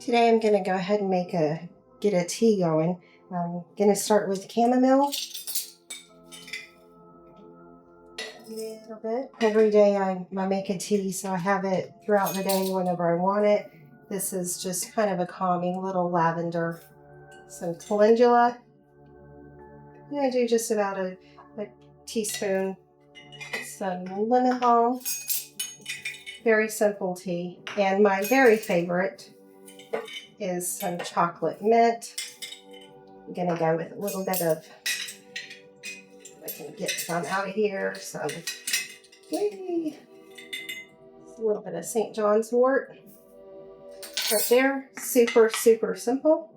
Today I'm going to go ahead and get a tea going. I'm going to start with chamomile. A little bit. Every day I make a tea, so I have it throughout the day whenever I want it. This is just kind of a calming little lavender. Some calendula. I'm going to do just about a teaspoon. Some lemon balm. Very simple tea. And my very favorite is some chocolate mint. I'm going to go with a little bit of, I can get some out of here, a little bit of St. John's wort right there. Super, super simple.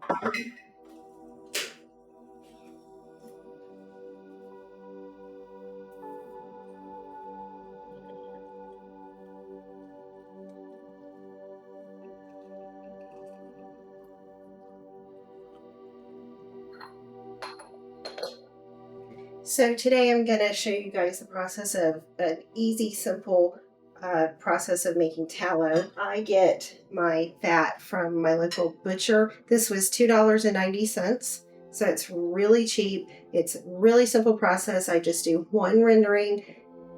So today I'm going to show you guys the process of an easy, simple process of making tallow. I get my fat from my local butcher. This was $2.90, so it's really cheap. It's a really simple process. I just do one rendering.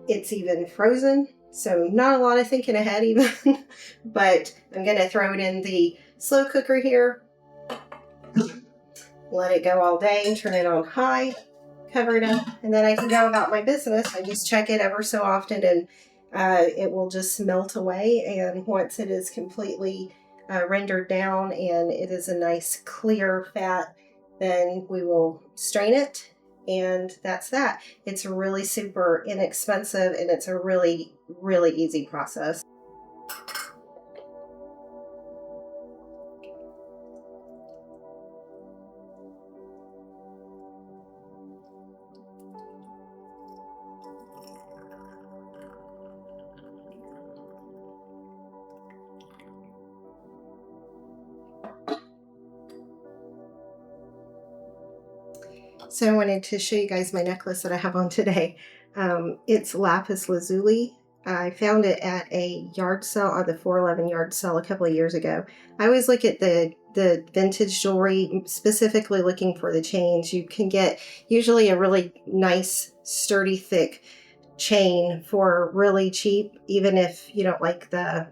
It's even frozen, so not a lot of thinking ahead even, but I'm going to throw it in the slow cooker here. Let it go all day, turn it on high. Cover it up, and then I can go about my business. I just check it ever so often, and it will just melt away. And once it is completely rendered down and it is a nice clear fat, then we will strain it, and that's that. It's really super inexpensive, and it's a really, really easy process. So I wanted to show you guys my necklace that I have on today. It's lapis lazuli. I found it at a yard sale, on the 411 yard sale a couple of years ago. I always look at the vintage jewelry, specifically looking for the chains. You can get usually a really nice, sturdy, thick chain for really cheap, even if you don't like the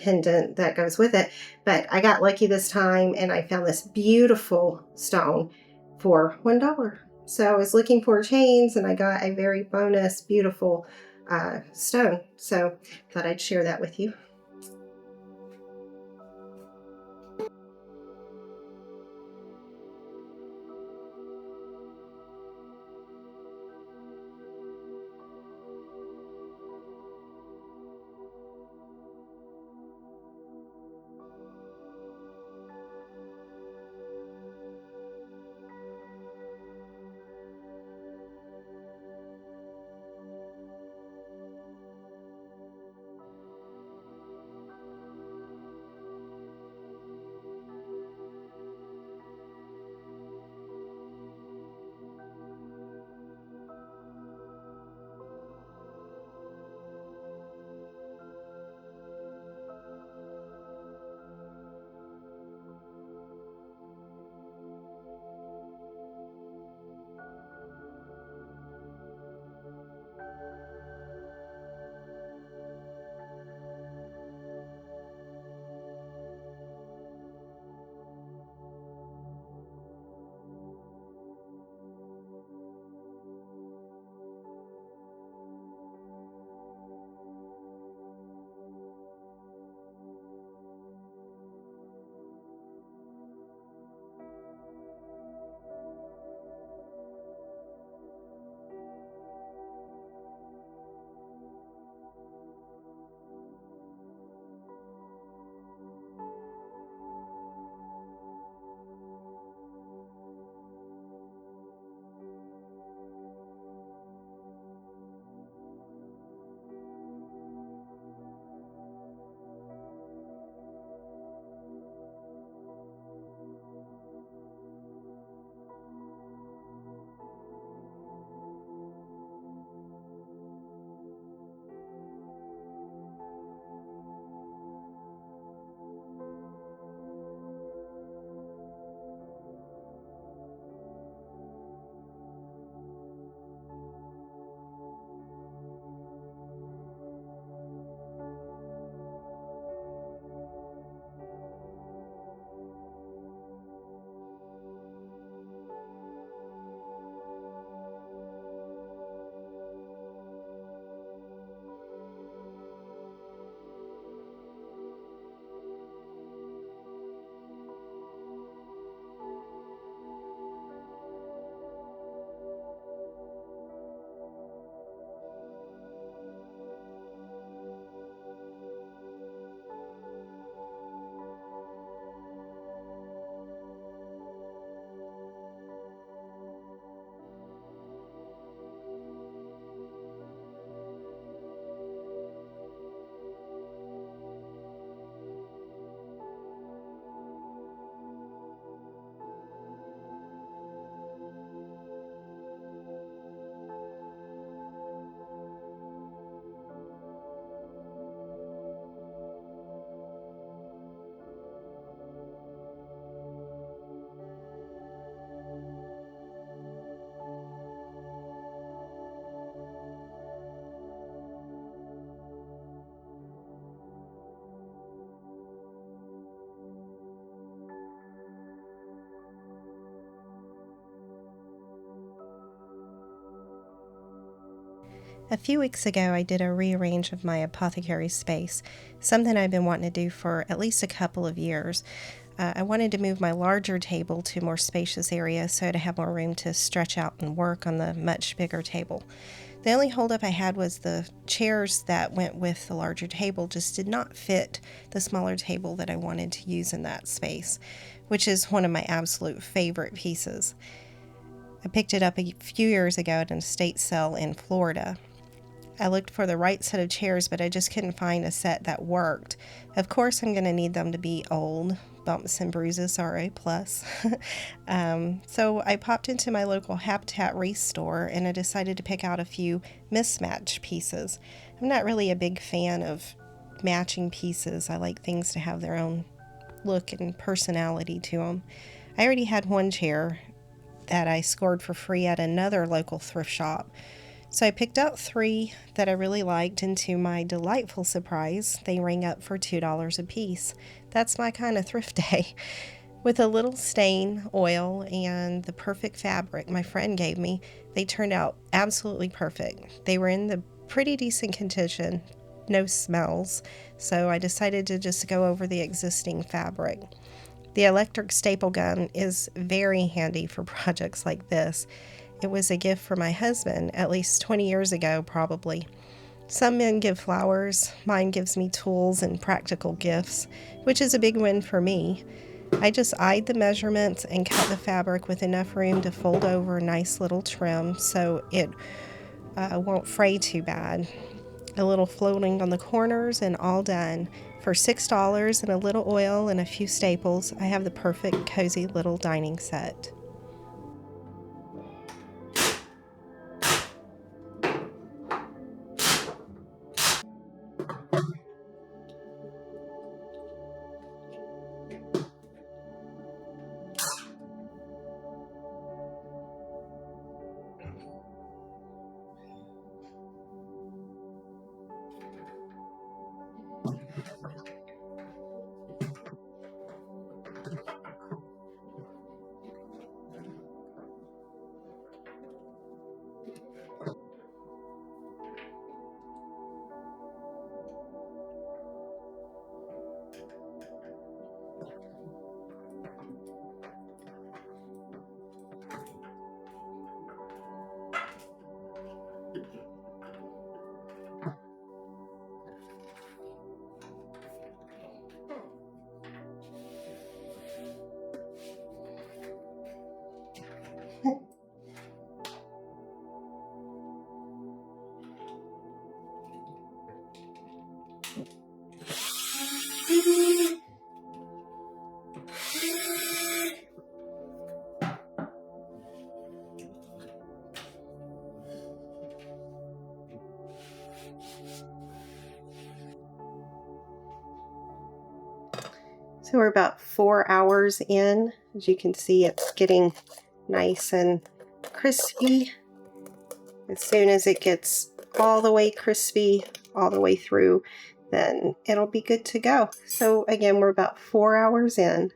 pendant that goes with it. But I got lucky this time, and I found this beautiful stone for $1. So I was looking for chains, and I got a very bonus, beautiful stone. So I thought I'd share that with you. A few weeks ago, I did a rearrange of my apothecary space, something I've been wanting to do for at least a couple of years. I wanted to move my larger table to a more spacious area so to have more room to stretch out and work on the much bigger table. The only holdup I had was the chairs that went with the larger table just did not fit the smaller table that I wanted to use in that space, which is one of my absolute favorite pieces. I picked it up a few years ago at an estate sale in Florida. I looked for the right set of chairs, but I just couldn't find a set that worked. Of course, I'm going to need them to be old. Bumps and bruises are a plus. So I popped into my local Habitat Restore and I decided to pick out a few mismatched pieces. I'm not really a big fan of matching pieces. I like things to have their own look and personality to them. I already had one chair that I scored for free at another local thrift shop. So I picked out 3 that I really liked, and to my delightful surprise, they rang up for $2 a piece. That's my kind of thrift day. With a little stain, oil, and the perfect fabric my friend gave me, they turned out absolutely perfect. They were in the pretty decent condition, no smells, so I decided to just go over the existing fabric. The electric staple gun is very handy for projects like this. It was a gift for my husband at least 20 years ago, probably. Some men give flowers, mine gives me tools and practical gifts, which is a big win for me. I just eyed the measurements and cut the fabric with enough room to fold over a nice little trim so it won't fray too bad. A little floating on the corners and all done. For $6 and a little oil and a few staples, I have the perfect cozy little dining set. So we're about 4 hours in. As you can see, it's getting nice and crispy. As soon as it gets all the way crispy, all the way through, then it'll be good to go. So again, we're about 4 hours in.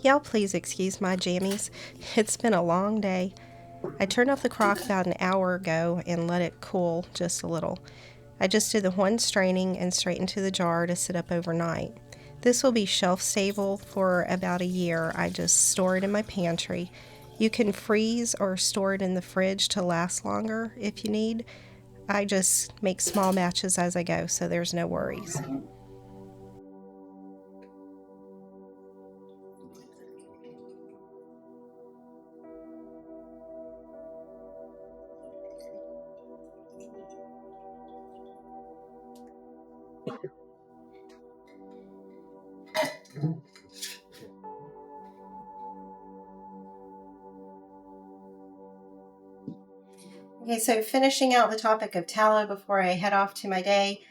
Y'all please excuse my jammies. It's been a long day. I turned off the crock about an hour ago and let it cool just a little. I just did the one straining and straight into the jar to sit up overnight. This will be shelf stable for about a year. I just store it in my pantry. You can freeze or store it in the fridge to last longer if you need. I just make small batches as I go, so there's no worries. Okay, so finishing out the topic of tallow before I head off to my day,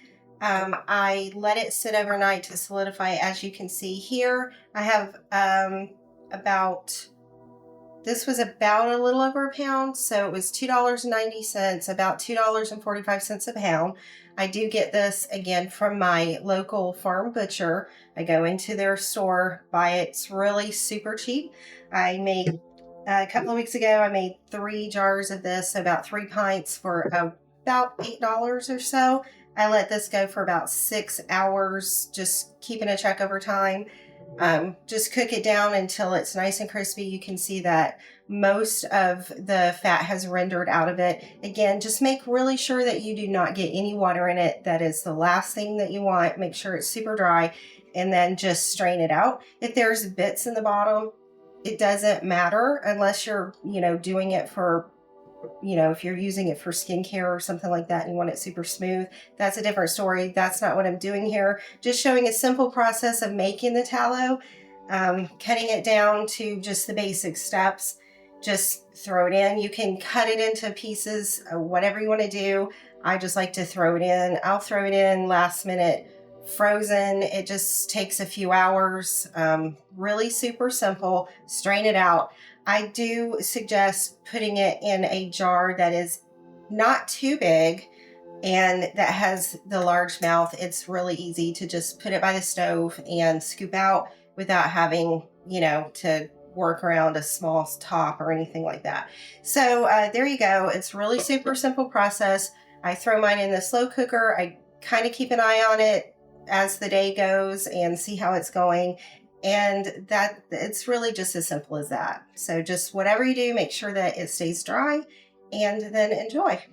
I let it sit overnight to solidify. As you can see here, I have this was about a little over a pound, so it was $2.90, about $2.45 a pound. I do get this again from my local farm butcher. I go into their store, buy it. It's really super cheap. I made a couple of weeks ago, I made 3 jars of this, so about 3 pints for about $8 or so. I let this go for about 6 hours, just keeping a check over time. Just cook it down until it's nice and crispy. You can see that most of the fat has rendered out of it. Again, just make really sure that you do not get any water in it. That is the last thing that you want. Make sure it's super dry, and then just strain it out. If there's bits in the bottom, it doesn't matter unless you're, doing it for, if you're using it for skincare or something like that and you want it super smooth, that's a different story. That's not what I'm doing here. Just showing a simple process of making the tallow, cutting it down to just the basic steps. Just throw it in. You can cut it into pieces, whatever you want to do. I just like to throw it in. I'll throw it in last minute frozen. It just takes a few hours. Really super simple. Strain it out. I do suggest putting it in a jar that is not too big and that has the large mouth. It's really easy to just put it by the stove and scoop out without having, to work around a small top or anything like that. So there you go. It's really super simple process. I throw mine in the slow cooker. I kind of keep an eye on it as the day goes and see how it's going. And that it's really just as simple as that. So just whatever you do, make sure that it stays dry and then enjoy.